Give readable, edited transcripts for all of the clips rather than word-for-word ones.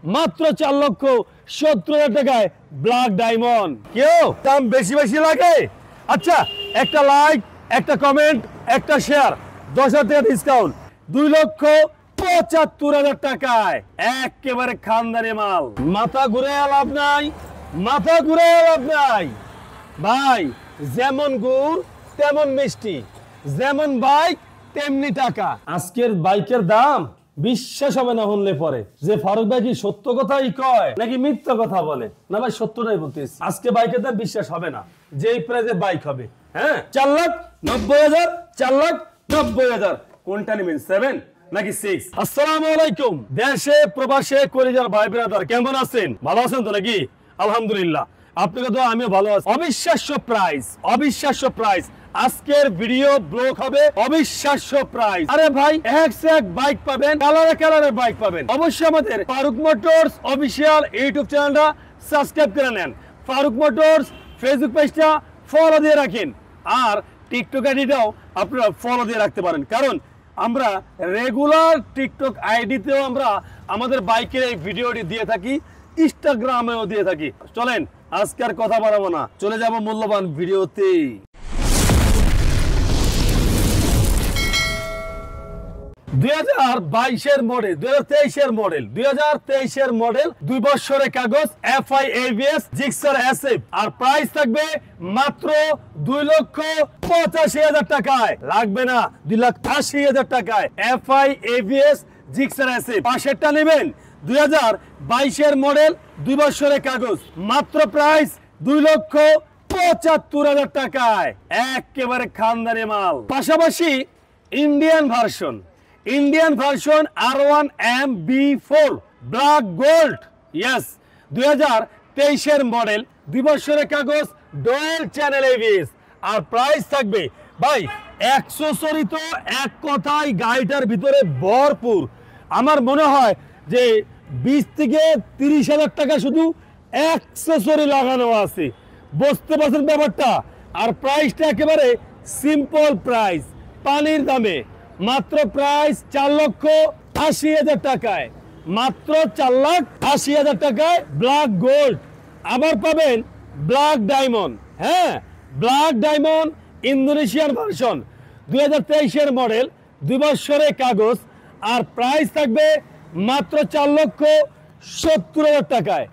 মাত্র 4,70,000 টাকায় black diamond. কেউ দাম বেশি বেশি লাগে? আচ্ছা, একটা লাইক, একটা কমেন্ট, একটা শেয়ার, 10,000 টাকা ডিসকাউন্ট, 2,75,000 টাকায় একেবারে খানদানি মাল। মাথা ঘুরে লাভ নাই, মাথা ঘুরে লাভ নাই ভাই। যেমন গুড় তেমন মিষ্টি, যেমন বাইক তেমনি টাকা। আজকের বাইকের দাম বিশ্বাস হবে না শুনলে পরে, যে ফারুক ভাই কি সত্য কথাই কয় নাকি মিথ্যা কথা বলে। না ভাই, সত্যটাই বলতেছি। আজকে বাইকের দাম বিশ্বাস হবে না যে এই প্রাইসে বাইক হবে। হ্যাঁ, 4,90,000, 4,90,000। কোনটা নেবেন, 7 নাকি 6? আসসালামু আলাইকুম দেশে প্রবাসে কলিজার ভাই ব্রাদার, কেমন আছেন? ভালো আছেন তো নাকি? আলহামদুলিল্লাহ, আপনাকে তো আমিও ভালো আছি। অবিশ্বাস্য প্রাইস, অবিশ্বাস্য প্রাইস। আজকের ভিডিও ব্লগ হবে অবিশ্বাস্য প্রাইস। আরে ভাই, এক সে এক বাইক পাবেন, কালারে কালারে বাইক পাবেন। অবশ্যই আমাদের ফারুক মোটরস অফিসিয়াল ইউটিউব চ্যানেলটা সাবস্ক্রাইব করে নেন। ফারুক মোটরস ফেসবুক পেজটা ফলো দিয়ে রাখেন, আর টিকটক আইডিটাও আপনারা ফলো দিয়ে রাখতে পারেন, কারণ আমরা রেগুলার টিকটক আইডিতেও আমরা আমাদের বাইকের এই ভিডিওটি দিয়ে থাকি, ইনস্টাগ্রামেও দিয়ে থাকি। চলেন আজকে আর কথা বাড়াবো না, চলে যাব মূল্যবান ভিডিওতে। 2022-এর মডেল, 2023-এর মডেল, 2023-এর মডেল, 2 বছরের কাগজ, FI ABS, জিক্সার SF, আর প্রাইস থাকবে মাত্র 2,85,000 টাকায়। লাগবে না 2,80,000 টাকায় FI ABS, জিক্সার SF। পাশেরটা নেবেন 2022-এর মডেল, 2 বছরের কাগজ, মাত্র প্রাইস 2,75,000 টাকায় একেবারে খানদানি মাল। পাশাপাশি Indian version, Indian version R1M B4 black gold, yes, 2023-এর মডেল, 2 বছরের কাগজ, ডুয়াল চ্যানেল ABS, আর প্রাইস থাকবে ভাই অ্যাকসেসরি তো এক কথায় গাড়িটার ভিতরে ভরপুর। আমার মনে হয় যে 20 থেকে 30,000 টাকা শুধু অ্যাকসেসরি লাগানো আছে। বুঝতে পারছেন ব্যাপারটা? আর প্রাইসটা একেবারে সিম্পল প্রাইস, পানির দামে। মাত্র প্রাইস 4,80,000 টাকায়, মাত্র 4,80,000 টাকায় ব্ল্যাক গোল্ড। আবার পাবেন ব্ল্যাক ডায়মন্ড। হ্যাঁ, ব্ল্যাক ডায়মন্ড ইন্দোনেশিয়ান ভার্সন, 2023-এর মডেল, 2 বছরের কাগজ, আর প্রাইস থাকবে মাত্র 4,70,000 টাকায়,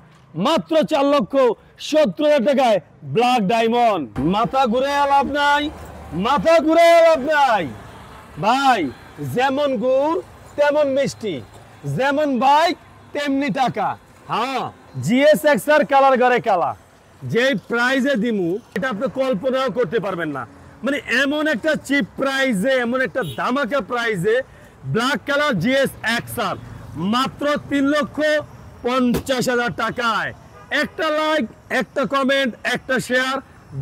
মাত্র 4,70,000 টাকায় ব্ল্যাক ডায়মন্ড। মাথা ঘুরে লাভ নাই, মাথা ঘুরে লাভ নাই ভাই। যেমন গুড় তেমন মিষ্টি, যেমন বাইক তেমনি টাকা। হ্যাঁ, GSX-R কালার ঘরে কালা, যে প্রাইজে দিমু এটা আপনি কল্পনাও করতে পারবেন না। মানে এমন একটা চিপ প্রাইজে, এমন একটা ধামাকা প্রাইজে ব্ল্যাক কালার GSX-R মাত্র 3,50,000 টাকায়। একটা লাইক, একটা কমেন্ট, একটা শেয়ার,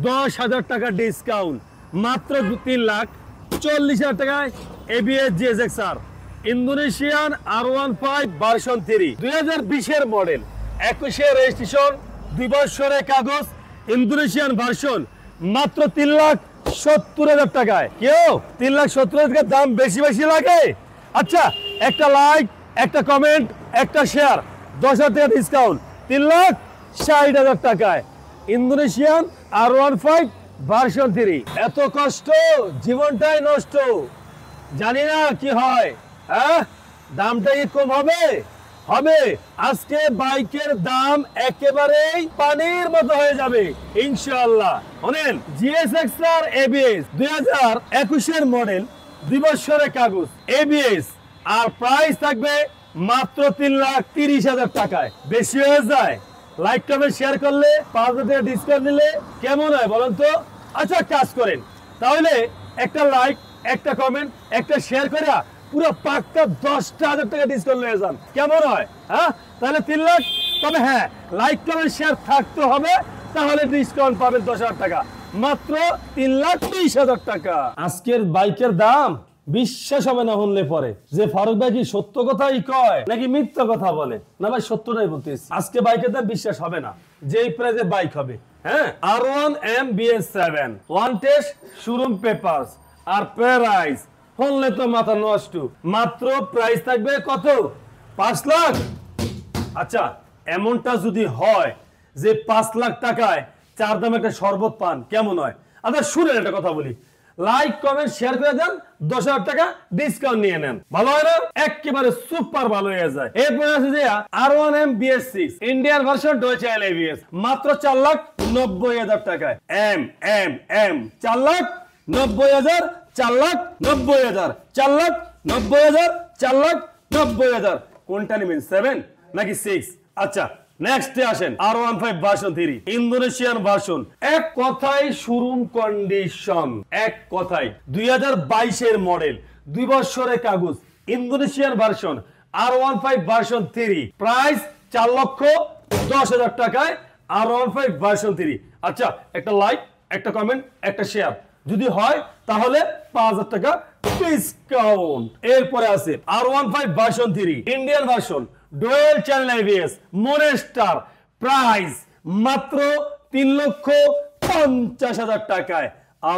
10,000 টাকা ডিসকাউন্ট, মাত্র 3,40,000 টাকায় ABS GSX-R Indonesian R15 version 3, 2020-এর মডেল, 21-এর রেজিস্ট্রেশন, 2 বছরের কাগজ, ইন্দোনেশিয়ান ভার্সন, মাত্র 3,70,000 টাকায়। কেউ 3,70,000 টাকার দাম বেশি বেশি লাগে? আচ্ছা, একটা লাইক, একটা কমেন্ট, একটা শেয়ার, 10,000 টাকা ডিসকাউন্ট, 3,60,000 টাকায় ইন্দোনেশিয়ান R15 ভার্সন 3। এত কষ্ট, জীবনটাই নষ্ট, জানি না কি হয়। হ্যাঁ, দামটা কি কম হবে? হবে। আজকে বাইকের দাম একেবারেই পানির মতো হয়ে যাবে ইনশাআল্লাহ। শুনেন, GSX-R ABS 2021-এর মডেল, 2 বছরের কাগজ, ABS, আর প্রাইস থাকবে মাত্র 3,30,000 টাকায়। বেশি হয়ে যায়? লাইক কমেন্ট শেয়ার করলে 5,000 টাকা ডিসকাউন্ট দিলে কেমন হয় বলেন তো? আচ্ছা, কাজ করেন তাহলে, একটা লাইক, একটা কমেন্ট, একটা শেয়ার করে পুরো পাক্কা 10,000 টাকা ডিসকাউন্ট নিয়ে যান, কেমন হয়? হ্যাঁ, তাহলে 3 লাখ। তবে হ্যাঁ, লাইক কমেন্ট শেয়ার থাকতে হবে, তাহলে ডিসকাউন্ট পাবেন 10,000 টাকা, মাত্র 3,30,000 টাকা। আজকের বাইকের দাম বিশ্বাস হবে না শুনলে পরে, যে ফারুক ভাই কি সত্য কথাই কয় নাকি মিথ্যা কথা বলে। না ভাই, সত্যটাই বলতেছি। আজকে বাইকের দাম বিশ্বাস হবে না যে এই প্রাইসে বাইক হবে। হ্যাঁ, R1M BS7 one test, showroom papers, আর প্রাইস শুনলে তো মাথা নষ্ট। মাত্র প্রাইস থাকবে কত? 5,00,000। আচ্ছা এমনটা যদি হয় যে 5 লাখ টাকায় 4 দামে একটা শরবত পান কেমন হয়? আচ্ছা শুনেন একটা কথা বলি, লাইক কমেন্ট শেয়ার করে দেন, 10,000 টাকা ডিসকাউন্ট নিয়ে নেন, ভালো হয় না? একেবারে সুপার ভালো হয়ে যায়। এরপরে আছে যে R1M BS6 Indian version Deutsche ABS মাত্র 4,90,000 টাকায়। এম এম এম 4,90,000, 4,90,000, 4,90,000, 4,90,000। কোনটা নেবেন, 7 নাকি 6? আচ্ছা নেক্সটে আসেন R15 ভার্সন 3 ইন্দোনেশিয়ান ভার্সন। এক কথায় শোরুম কন্ডিশন, এক কথায় 2022 এর মডেল, 2 বছরের কাগজ, Indonesian version R15 version 3 price 4,10,000 টাকায় R15 ভার্সন 3। আচ্ছা একটা লাইক, একটা কমেন্ট, একটা শেয়ার যদি হয় তাহলে 5,000 টাকা ডিসকাউন্ট। এরপরে আছে R15 version 3 Indian version dual channel ABS মনেস্টার price মাত্র 3,50,000 টাকায়।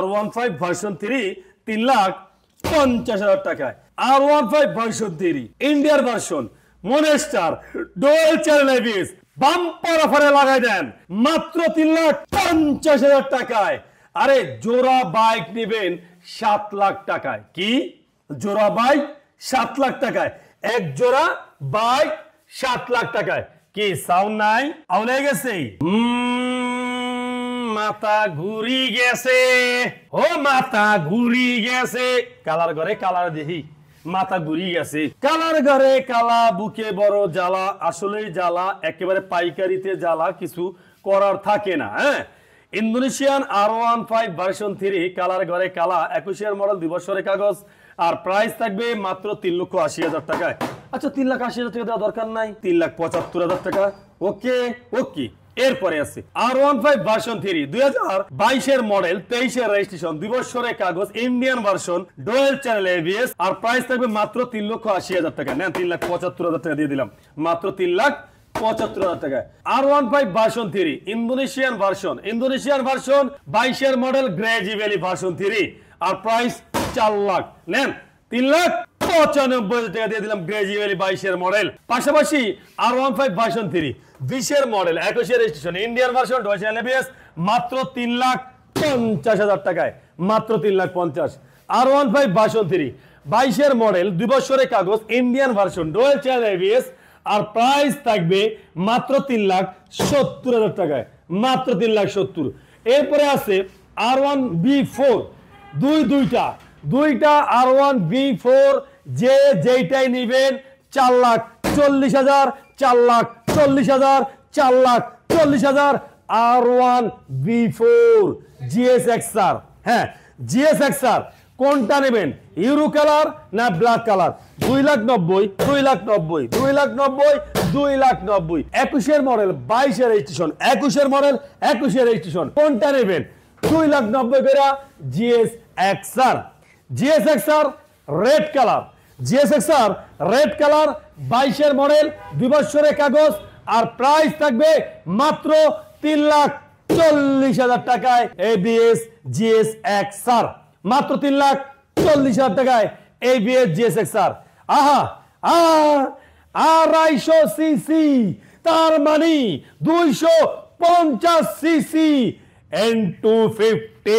R15 ভার্সন 3 3,50,000 টাকায়। R15 version 3 Indian version মনেস্টার dual channel ABS bumper অফারে লাগাই দেন মাত্র 3,50,000 টাকায়। আরে জোড়া বাইক নেবেন 7 লাখ টাকায়। কি জোড়া বাইক 7 লাখ টাকায়? এক জোড়া বাইক 7 লাখ টাকায়। কি সাউন্ড নাই? আউলে গেছে, মাথা ঘুরি গেছে, ও মাথা ঘুরি গেছে। কালার ঘরে কালার দেখি মাথা ঘুরি গেছে। কালার ঘরে কালা, বুকে বড় জ্বালা, আসলেই জ্বালা, একেবারে পাইকারিতে জ্বালা, কিছু করার থাকে না। হ্যাঁ ইন্দোনেশিয়ান R15 ভার্সন 3 কালার ঘরে কালা, 21 এর মডেল, 2 বছরের কাগজ, আর প্রাইস থাকবে মাত্র 3,80,000 টাকায়। আচ্ছা 3,80,000 টাকা দেওয়া দরকার নাই, 3,75,000 টাকা। ওকে ওকে। এরপরে আছে R15 ভার্সন 3 2022 এর মডেল, 23 এর রেজিস্ট্রেশন, 2 বছরের কাগজ, Indian version dual channel ABS, আর প্রাইস থাকবে মাত্র 3,80,000 টাকা। নেন 3,75,000 টাকা দিয়ে দিলাম, মাত্র 3,75,000 টাকায়। R15 ভার্সন 3 ইন্দোনেশিয়ান ভার্সন 22 এর মডেল, গ্রেজি ভ্যালি ভার্সন 3, আর প্রাইস 4 লাখ। নেন 3,95,000 টাকা দিয়ে দিলাম, গ্রেজি ভ্যালি 22 এর মডেল। পাশাপাশি R15 ভার্সন 3 20 এর মডেল, 21 এর registration, Indian version Deutsche ABS মাত্র 3,50,000 টাকায়, মাত্র 3,50,000। R15 ভার্সন 3 22 এর মডেল, 2 বছরের কাগজ, Indian version dual channel ABS, আর প্রাইস থাকবে মাত্র 3,70,000 টাকায়, মাত্র 3,70,000। এরপরে আছে R1B4 দুইটা R1B4, যে যেইটাই নেবেন 4,40,000, 4,40,000, 4,40,000। R1B4 GSXR, হ্যাঁ GSXR কোনটা নেবেন, ইউরো কালার না ব্ল্যাক কালার? 2,90,000, 2,90,000, 2,90,000, 2,90,000। 21 এর মডেল, 22 এর রেজিস্ট্রেশন, 21 এর মডেল, 21 এর রেজিস্ট্রেশন, কোনটা নেবেন? 2,90,000 করে GSXR। GSXR red colour, GSXR red colour, 22 এর মডেল, 2 বছরের কাগজ, আর প্রাইস থাকবে মাত্র 3,40,000 টাকায়। ABS GSXR মাত্র 3,40,000 টাকায়, ABS GSXR। আহা 250 সিসি, তার মানে 250 সিসি N250,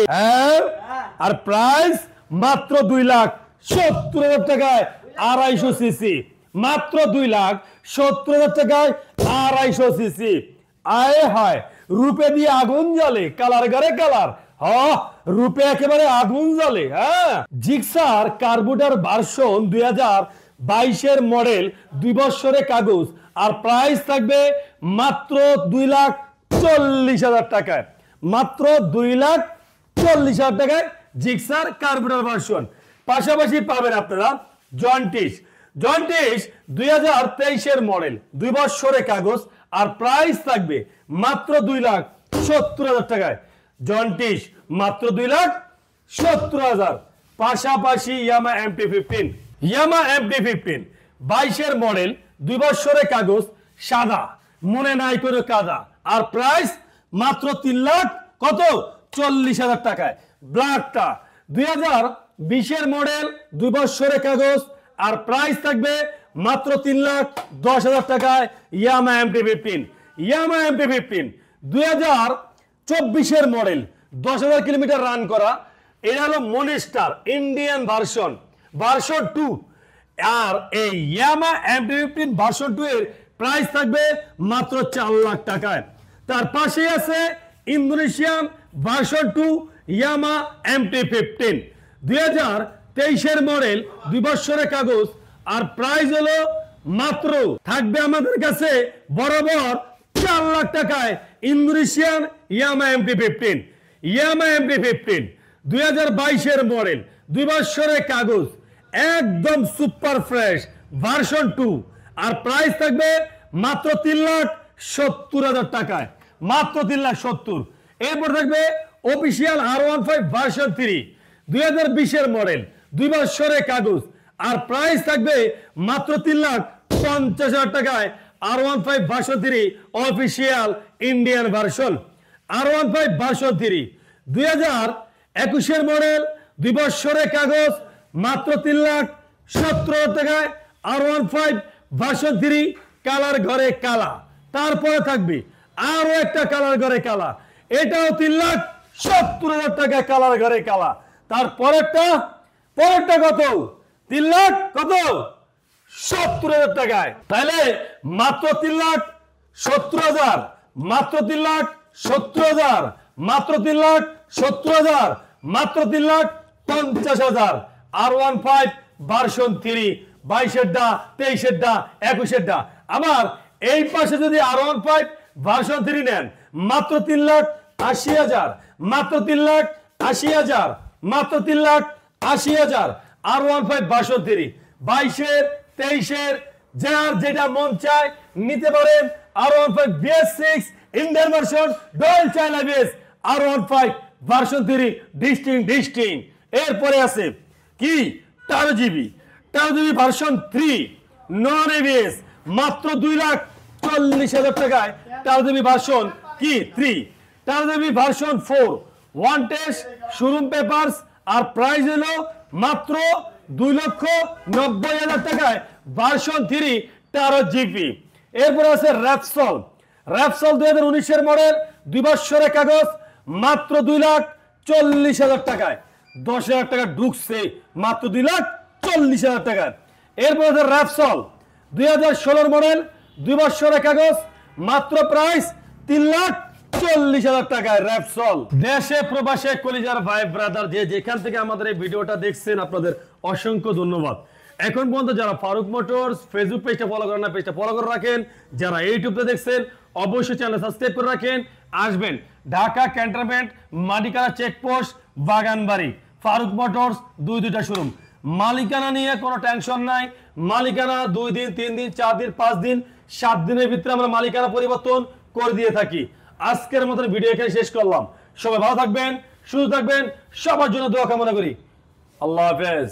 আর প্রাইস মাত্র 2,70,000 টাকায় 250 সিসি, মাত্র 2,70,000 টাকায় 250 সিসি। আয় হায়, রূপে দিয়ে আগুন জ্বলে, কালার ঘরে কালার, রূপে একেবারে আগুন জ্বলে। হ্যাঁ জিক্সার কার্বুটার ভার্সন 2022 এর মডেল, 2 বছরের কাগজ, আর প্রাইস থাকবে মাত্র 2,40,000 টাকায়, মাত্র 2,40,000 টাকায় জিক্সার কার্বুটার ভার্সন। পাশাপাশি পাবেন আপনারা জন্টিস 2023 এর মডেল, 2 বছরের কাগজ, আর প্রাইস থাকবে মাত্র 2,70,000 টাকায়। জন্টিস মাত্র 2,70,000। পাশাপাশি ইয়ামা MT-15 22 এর মডেল, 2 বছরের কাগজ, সাদা, মনে নাই কোনো কাদা, আর প্রাইস মাত্র 3,40,000 টাকায়। ব্ল্যাকটা 2020 এর মডেল, 2 বছরের কাগজ, আর প্রাইস থাকবে মাত্র 3,10,000 টাকায় ইয়ামা MT-15। ইয়ামা MT-15 2024 এর মডেল, 10,000 কিলোমিটার রান করা। এটা হলো মনিস্টার ইন্ডিয়ান ভার্সন 2। আর এই ইয়ামা MT-15 ভার্সন 2 এর প্রাইস থাকবে মাত্র 4 লাখ টাকায়। তার পাশে আছে ইন্দোনেশিয়ান ভার্সন 2 ইয়ামা MT-15 2023 এর মডেল, 2 বছরের কাগজ। আর প্রাইস হলো মাত্র থাকবে আমাদের কাছে বরাবর 4 লাখ টাকায় ইন্দোনেশিয়ান ইয়ামা MT-15। ইয়ামা MT-15 2022 এর মডেল, 2 বছরের কাগজ, একদম সুপার ফ্রেশ ভার্সন 2। আর প্রাইস থাকবে মাত্র 3,70,000 টাকায়, মাত্র 3,70,000। এরপর থাকবে অফিসিয়াল R15 ভার্সন 3 2020 এর মডেল, 2 বছরের কাগজ। আর প্রাইস থাকবে মাত্র 3,50,000 টাকায় R15 version 3 official Indian version. R15 version 3 2021 এর মডেল, 2 বছরের কাগজ, মাত্র 3,70,000 টাকায় R15 ভার্সন 3 কালার ঘরে কালা। তারপরে থাকবে আরো একটা কালার ঘরে কালা, এটাও 3,70,000 টাকা কালার ঘরে কালা। তারপরেরটা কত? 3,70,000 টাকায়। তাহলে মাত্র 3,70,000, মাত্র 3,70,000, মাত্র 3,70,000, মাত্র 3,50,000 R15 ভার্সন 3 22-এরটা, 23-এরটা, 21-এরটা। আবার এই পাশে যদি R15 ভার্সন 3 নেন মাত্র 3,80,000, মাত্র 3,80,000, মাত্র 3,80,000 R15 ভার্সন 3 22-এর, 23-এর, যার যেটা মন চায় নিতে পারেন। R15 BS6 Indian version dual channel ABS R15 version 3 ডিস্টিং। এরপরে আছে কি 13 GB ভার্সন 3 নন ABS, মাত্র 2,40,000 টাকায় 13 GB ভার্সন কি 3। 13 GB version 4 one test showroom papers. আর প্রাইস হলো মাত্র 2,90,000 টাকায় ভার্সন 3 13 GB। এরপর আছে র্যাপসল 2019 এর মডেল, 2 বছরের কাগজ, মাত্র 2,40,000 টাকায়। 10,000 টাকা ঢুকছে মাত্র 2,40,000 টাকায়। এরপর আছে র্যাপসল 2016 মডেল, 2 বছরের কাগজ, মাত্র প্রাইস 3,40,000 টাকায় র্যাপসল। দেশে প্রবাসে কলিজার ভাই ব্রাদার যে যেখান থেকে আমাদের এই ভিডিওটা দেখছেন আপনাদের অসংখ্য ধন্যবাদ। এখন পর্যন্ত যারা ফারুক মোটরস ফেসবুক পেজটা ফলো করেন না, পেজটা ফলো করে রাখেন। যারা ইউটিউবে দেখছেন অবশ্যই চ্যানেল সাবস্ক্রাইব করে রাখেন। আসবেন Dhaka cantonment, Matikana checkpost, Baganbari, Faruk motors দুইটা শোরুম। মালিকানা নিয়ে কোনো টেনশন নাই। মালিকানা 2 দিন, 3 দিন, 4 দিন, 5 দিন, 7 দিনের ভিতরে আমরা মালিকানা পরিবর্তন করে দিয়ে থাকি। আজকের মতো ভিডিও এখানে শেষ করলাম। সবাই ভালো থাকবেন, সুস্থ থাকবেন, সবার জন্য দোয়া কামনা করি। আল্লাহ হাফেজ।